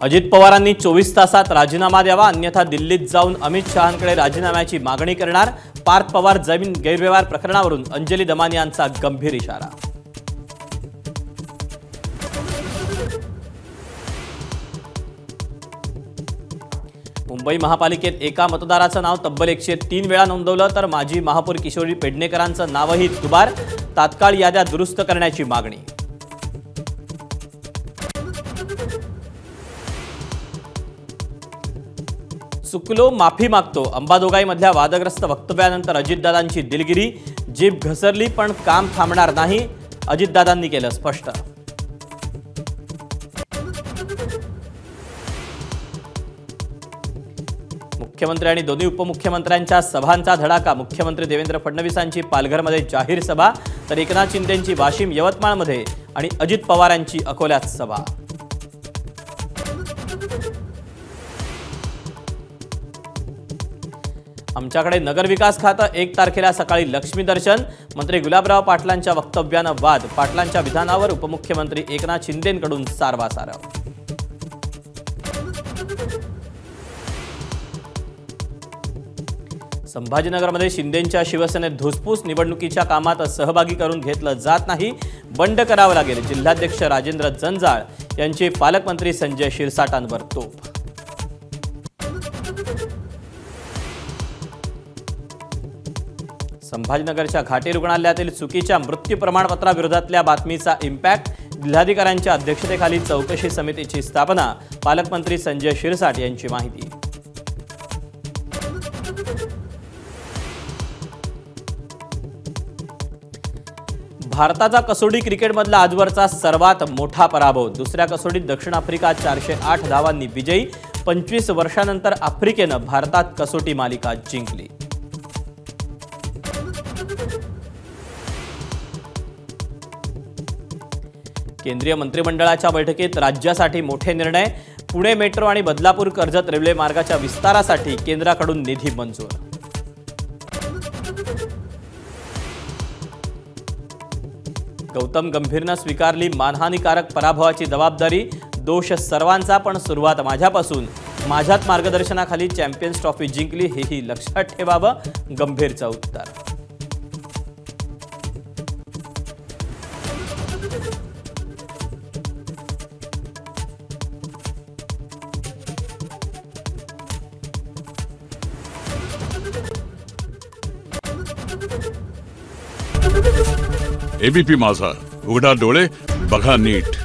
अजित पवारांनी 24 तासात राजीनामा द्यावा, अन्यथा दिल्लीत जाऊन अमित शहांकडे राजीनाम्याची मागणी करणार। पार्थ पवार जमीन गैरव्यवहार प्रकरणावरून अंजली दमानी यांचा गंभीर इशारा। मुंबई महापालिकेत एका मतदाराचं नाव तब्बल 103 वेळा नोंदवलं तर माजी महापौर किशोरी पेडणेकरांचं नावही दुबार। तात्काळ याद्या दुरुस्त करण्याची मागणी। चुकलो माफी मागतो, अंबाजोगाईमधल्या वादग्रस्त वक्तव्यानंतर अजितदादांची दिलगिरी। जीभ घसरली पण काम थांबणार नाही, अजितदादांनी केलं स्पष्ट। मुख्यमंत्री आणि दोन्ही उपमुख्यमंत्र्यांच्या सभांचा धडाका। मुख्यमंत्री देवेंद्र फडणवीसांची पालघरमध्ये जाहीर सभा, तर एकनाथ शिंदेंची वाशिम यवतमाळमध्ये आणि अजित पवारांची अकोल्यात सभा। आमच्याकडे नगरविकास खातं 1 तारखेला सकाळी लक्ष्मी दर्शन। मंत्री गुलाबराव पाटलांच्या वक्तव्यानं वाद, पाटलांच्या विधानावर उपमुख्यमंत्री एकनाथ शिंदेंकडून सारवासारव। संभाजीनगरमध्ये शिंदेंच्या शिवसेनेत धुसफूस, निवडणुकीच्या कामात सहभागी करून घेतलं जात नाही, बंड करावं लागेल। जिल्हाध्यक्ष राजेंद्र जंजाळ यांची पालकमंत्री संजय शिरसाटांवर तोप। संभाजीनगरच्या घाटी रुग्णालयातील चुकीच्या मृत्यू प्रमाणपत्राविरोधातल्या बातमीचा इम्पॅक्ट। जिल्हाधिकाऱ्यांच्या अध्यक्षतेखाली चौकशी समितीची स्थापना। पालकमंत्री संजय शिरसाट यांची माहिती। भारताचा कसोटी क्रिकेटमधला आजवरचा सर्वात मोठा पराभव। दुसऱ्या कसोटीत दक्षिण आफ्रिका 408 धावांनी विजयी। 25 वर्षांनंतर आफ्रिकेनं भारतात कसोटी मालिका जिंकली। केंद्रीय मंत्रिमंडळाच्या बैठकीत राज्यासाठी मोठे निर्णय। पुणे मेट्रो आणि बदलापूर कर्जत रेल्वे मार्गाच्या विस्तारासाठी केंद्राकडून निधी मंजूर। गौतम गंभीरनं स्वीकारली मानहानीकारक पराभवाची जबाबदारी। दोष सर्वांचा पण सुरुवात माझ्यापासून, माझ्याच मार्गदर्शनाखाली चॅम्पियन्स ट्रॉफी जिंकली, हेही लक्षात ठेवावं, गंभीरचं उत्तर। एबीपी माझा, उघडा डोळे बघा नीट।